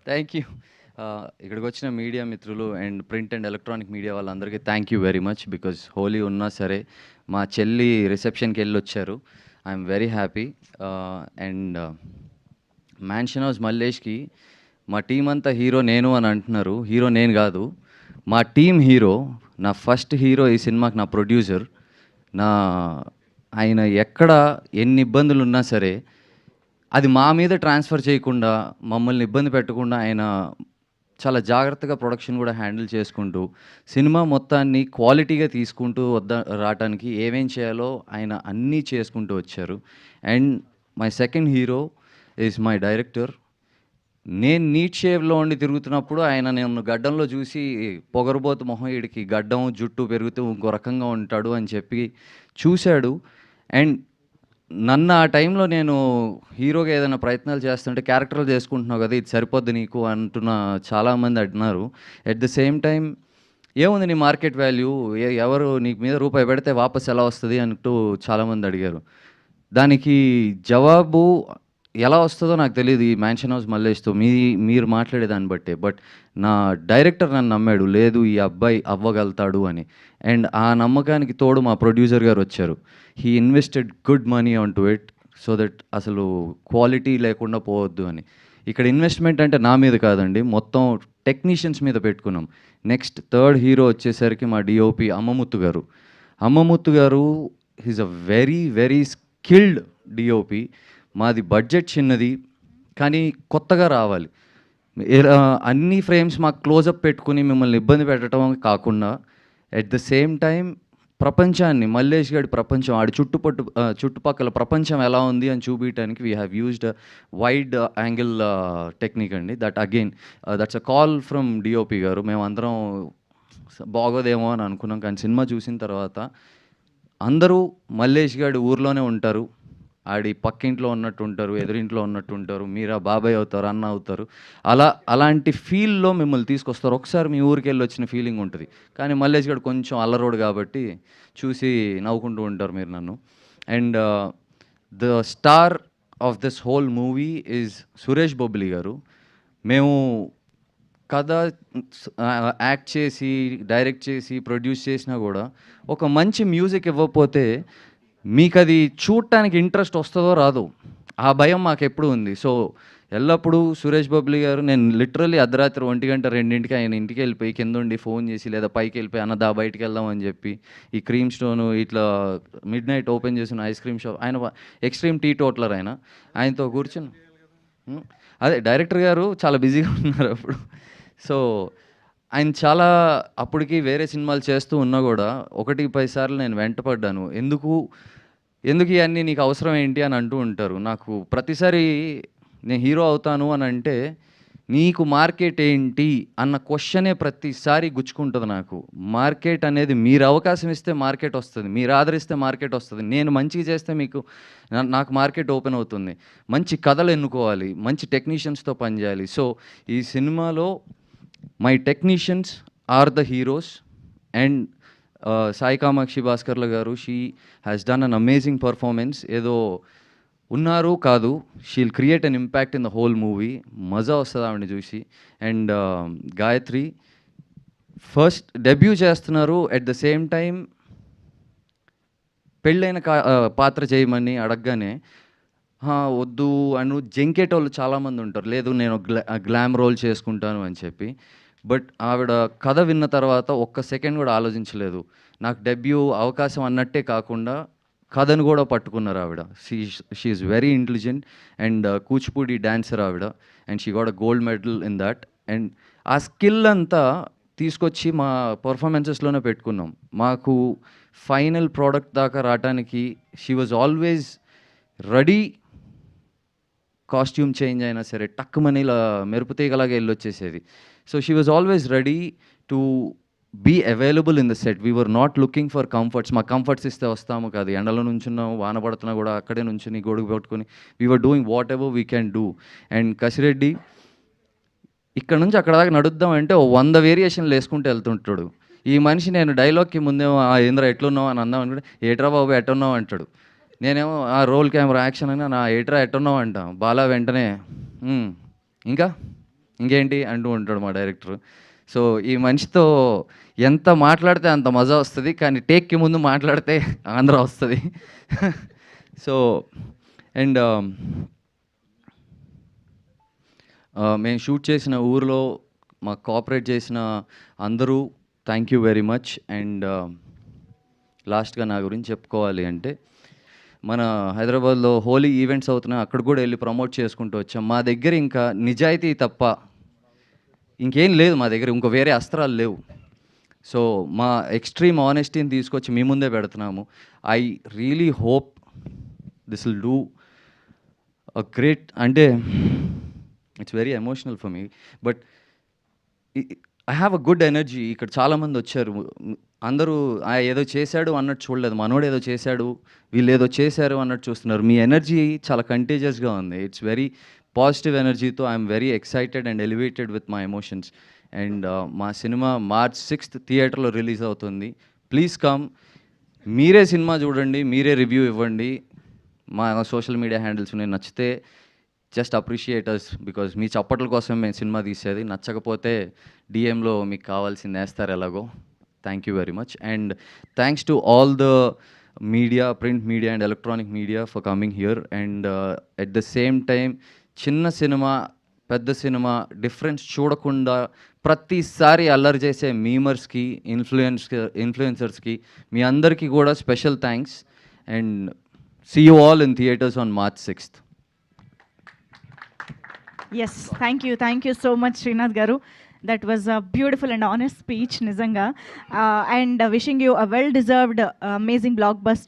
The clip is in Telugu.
Thank you. ఇక్కడికి వచ్చిన మీడియా మిత్రులు and print and electronic media వాళ్ళందరికీ thank you very much. Because Holi ఉన్నా సరే మా చెల్లి రిసెప్షన్కి వెళ్ళి వచ్చారు. I'm very happy. And mansion house మల్లేష్కి మా టీం అంతా హీరో నేను అని అంటున్నారు. హీరో నేను కాదు, మా టీం హీరో. నా ఫస్ట్ హీరో ఈ సినిమాకి నా ప్రొడ్యూసర్. నా ఆయన ఎక్కడ ఎన్ని ఇబ్బందులు ఉన్నా సరే అది మా మీద ట్రాన్స్ఫర్ చేయకుండా, మమ్మల్ని ఇబ్బంది పెట్టకుండా ఆయన చాలా జాగ్రత్తగా ప్రొడక్షన్ కూడా హ్యాండిల్ చేసుకుంటూ, సినిమా మొత్తాన్ని క్వాలిటీగా తీసుకుంటూ రావటానికి ఏమేం చేయాలో ఆయన అన్నీ చేసుకుంటూ వచ్చారు. And my second hero is my director. నేను నీట్ షేవ్లో ఉండి తిరుగుతున్నప్పుడు ఆయన నన్ను గడ్డంలో చూసి పొగరబోతు మొహం, వీడికి గడ్డం జుట్టు పెరుగుతూ ఇంకో రకంగా ఉంటాడు అని చెప్పి చూశాడు. అండ్ నన్ను ఆ టైంలో నేను హీరోగా ఏదైనా ప్రయత్నాలు చేస్తుంటే, క్యారెక్టర్లు చేసుకుంటున్నావు కదా, ఇది సరిపోద్ది నీకు అంటున్న చాలామంది అంటున్నారు. ఎట్ ద సేమ్ టైం ఏముంది నీ మార్కెట్ వాల్యూ, ఎవరు నీకు మీద రూపాయి పెడితే వాపస్ ఎలా వస్తుంది అంటూ చాలామంది అడిగారు. దానికి జవాబు ఎలా వస్తుందో నాకు తెలియదు ఈ మ్యాన్షన్ హౌస్ మల్లేష్తో మీరు మాట్లాడే దాన్ని బట్టే. బట్ నా డైరెక్టర్ నన్ను నమ్మాడు, లేదు ఈ అబ్బాయి అవ్వగలుగుతాడు అని. అండ్ ఆ నమ్మకానికి తోడు మా ప్రొడ్యూసర్ గారు వచ్చారు. He invested good money on to it so that అసలు క్వాలిటీ లేకుండా పోవద్దు అని. ఇక్కడ ఇన్వెస్ట్మెంట్ అంటే నా మీద కాదండి, మొత్తం టెక్నీషియన్స్ మీద పెట్టుకున్నాం. నెక్స్ట్ థర్డ్ హీరో వచ్చేసరికి మా డిఓపి అమ్మముత్తు గారు. అమ్మముత్తు గారు is a very very skilled DOP. మాది బడ్జెట్ చిన్నది కానీ కొత్తగా రావాలి. అన్ని ఫ్రేమ్స్ మాకు క్లోజప్ పెట్టుకుని మిమ్మల్ని ఇబ్బంది పెట్టడం కాకుండా, ఎట్ ద సేమ్ టైం ప్రపంచాన్ని, మల్లేష్ గారి ప్రపంచం, ఆడి చుట్టుపక్కల ప్రపంచం ఎలా ఉంది అని చూపించడానికి we have used wide angle technique అండి. That again that's a call from DOP గారు. మేమందరం బాగోదేమో అని అనుకున్నాం, కానీ సినిమా చూసిన తర్వాత అందరూ మల్లేష్ గారి ఊర్లోనే ఉంటారు, ఆడి పక్కింట్లో ఉన్నట్టు ఉంటారు, ఎదురింట్లో ఉన్నట్టు ఉంటారు, మీరా బాబాయ్ అవుతారు, అన్న అవుతారు. అలాంటి ఫీల్లో మిమ్మల్ని తీసుకొస్తారు. ఒకసారి మీ ఊరికి వెళ్ళి వచ్చిన ఫీలింగ్ ఉంటుంది. కానీ మల్లేష్ గారు కొంచెం అల్లరోడు కాబట్టి చూసి నవ్వుకుంటూ ఉంటారు మీరు నన్ను. And the star of this whole movie is Suresh Bobbili గారు. మేము కథ యాక్ట్ చేసి, డైరెక్ట్ చేసి, ప్రొడ్యూస్ చేసినా కూడా ఒక మంచి మ్యూజిక్ ఇవ్వకపోతే మీకు అది చూడటానికి ఇంట్రెస్ట్ వస్తుందో రాదో ఆ భయం మాకు ఎప్పుడు ఉంది. సో ఎల్లప్పుడూ సురేష్ బొబ్బిలి గారు, నేను లిటరల్లీ అర్ధరాత్రి 1 గంట 2ంటికి ఆయన ఇంటికి వెళ్ళిపోయి కింద ఉండి ఫోన్ చేసి లేదా పైకి వెళ్ళిపోయి అన్నదా బయటికి వెళ్దాం అని చెప్పి, ఈ క్రీమ్ స్టోను ఇట్లా మిడ్ నైట్ ఓపెన్ చేసిన ఐస్ క్రీమ్ షాప్, ఆయన ఎక్స్ట్రీమ్ టీ టోట్లర్, ఆయనతో కూర్చుని అదే డైరెక్టర్ గారు చాలా బిజీగా ఉన్నారు అప్పుడు. సో ఆయన చాలా అప్పటికి వేరే సినిమాలు చేస్తూ ఉన్నా కూడా 1-10 సార్లు నేను వెంటపడ్డాను. ఎందుకు ఇవన్నీ నీకు అవసరం ఏంటి అని అంటూ ఉంటారు. నాకు ప్రతిసారి నేను హీరో అవుతాను అని అంటే, నీకు మార్కెట్ ఏంటి అన్న క్వశ్చనే ప్రతిసారి గుచ్చుకుంటుంది నాకు. మార్కెట్ అనేది మీరు అవకాశం ఇస్తే మార్కెట్ వస్తుంది, మీరు ఆదరిస్తే మార్కెట్ వస్తుంది. నేను మంచిగా చేస్తే మీకు నాకు మార్కెట్ ఓపెన్ అవుతుంది. మంచి కథలు ఎన్నుకోవాలి, మంచి టెక్నీషియన్స్తో పనిచేయాలి. సో ఈ సినిమాలో my technicians are the heroes. And Sai Kamakshi Bhaskarla గారు, she has done an amazing performance. ఏదో ఉన్నారు కాదు, she'll create an impact in the whole movie. మజా వస్తుంది ఆవిడని చూసి. అండ్ గాయత్రి ఫస్ట్ డెబ్యూ చేస్తున్నారు. ఎట్ ద సేమ్ టైం పెళ్ళైన పాత్ర చేయమని అడగగానే వద్దు అను జంకేటోళ్ళు చాలామంది ఉంటారు, లేదు నేను గ్లామ్ రోల్ చేసుకుంటాను అని చెప్పి. బట్ ఆవిడ కథ విన్న తర్వాత ఒక్క సెకండ్ కూడా ఆలోచించలేదు. నాకు డెబ్యూ అవకాశం అన్నట్టే కాకుండా కథను కూడా పట్టుకున్నారు ఆవిడ. She is very intelligent and Kuchipudi dancer ఆవిడ. And she got a gold medal in that. And ఆ స్కిల్ అంతా తీసుకొచ్చి మా పర్ఫార్మెన్సెస్లోనే పెట్టుకున్నాం. మాకు ఫైనల్ ప్రోడక్ట్ దాకా రావడానికి she was always ready. Costume change అయినా సరే టక్కుమని ఇలా మెరుపు తీగలాగా వెళ్ళొచ్చేసేది. So she was always ready to be available in the set. We were not looking for comforts. మా కంఫర్ట్స్ ఇస్తే వస్తాము కాదు, ఎండలో నుంచున్నాము, వాన పడుతున్నా కూడా అక్కడే నుంచుని గొడుగు పెట్టుకొని we were doing what ever we can do. And Kasireddy ఇక్కడ నుంచి అక్కడ దాకా నడుద్దాం అంటే 100 వేరియేషన్లు వేసుకుంటూ వెళ్తుంటాడు. ఈ మనిషి నేను డైలాగ్కి ముందేమో ఏంద్ర ఎట్లున్నావు అని అందాం అనుకుంటే, ఏట్రా బాబు ఎట్టున్నావు అంటాడు. నేనేమో ఆ రోల్ కెమెరా యాక్షన్ అని నా ఏట్రా ఎట్టున్నావు అంటాం. బాలా వెంటనే ఇంకేంటి అంటూ ఉంటాడు మా డైరెక్టర్. సో ఈ మనిషితో ఎంత మాట్లాడితే అంత మజా వస్తుంది, కానీ టేక్కి ముందు మాట్లాడితే ఆంధ్ర వస్తుంది. సో అండ్ మేము షూట్ చేసిన ఊరిలో మాకు కోఆపరేట్ చేసిన అందరూ thank you very much. And లాస్ట్గా నా గురించి చెప్పుకోవాలి అంటే, మన హైదరాబాద్లో హోలీ ఈవెంట్స్ అవుతున్నాయి, అక్కడ కూడా వెళ్ళి ప్రమోట్ చేసుకుంటూ వచ్చాం. మా దగ్గర ఇంకా నిజాయితీ తప్ప ఇంకేం లేదు, మా దగ్గర ఇంకో వేరే అస్త్రాలు లేవు. సో మా ఎక్స్ట్రీమ్ ఆనెస్టీని తీసుకొచ్చి మీ ముందే పెడుతున్నాము. I really hope this will do a great, అంటే it's very emotional for me, but I have a good energy. ఇక్కడ చాలామంది వచ్చారు, అందరూ ఏదో చేశాడు అన్నట్టు చూడలేదు, మనోడు ఏదో చేశాడు, వీళ్ళు ఏదో చేశారు అన్నట్టు చూస్తున్నారు. మీ ఎనర్జీ చాలా కంటేజియస్గా ఉంది. ఇట్స్ వెరీ పాజిటివ్ ఎనర్జీతో I'm very excited and elevated with my emotions. And మా సినిమా March 6th థియేటర్లో రిలీజ్ అవుతుంది. ప్లీజ్ కమ్, మీరే సినిమా చూడండి, మీరే రివ్యూ ఇవ్వండి. మా సోషల్ మీడియా హ్యాండిల్స్ ఉన్నాయి, నచ్చితే జస్ట్ అప్రిషియేట్ అస్, బికాజ్ మీ చప్పట్ల కోసం మేము సినిమా తీసేది. నచ్చకపోతే డిఎంలో మీకు కావాల్సింది వేస్తారు ఎలాగో. Thank you very much. And thanks to all the media, print media and electronic media for coming here. And at the same time చిన్న సినిమా పెద్ద సినిమా డిఫరెన్స్ చూడకుండా ప్రతిసారి అల్లరి చేసే మీమర్స్కి, ఇన్ఫ్లుయెన్సర్స్కి మీ అందరికీ కూడా special thanks. And see you all in theatres on March 6th. Yes, thank you so much, Srinath Garu. That was a beautiful and honest speech, Nizanga. And wishing you a well-deserved, amazing blockbuster.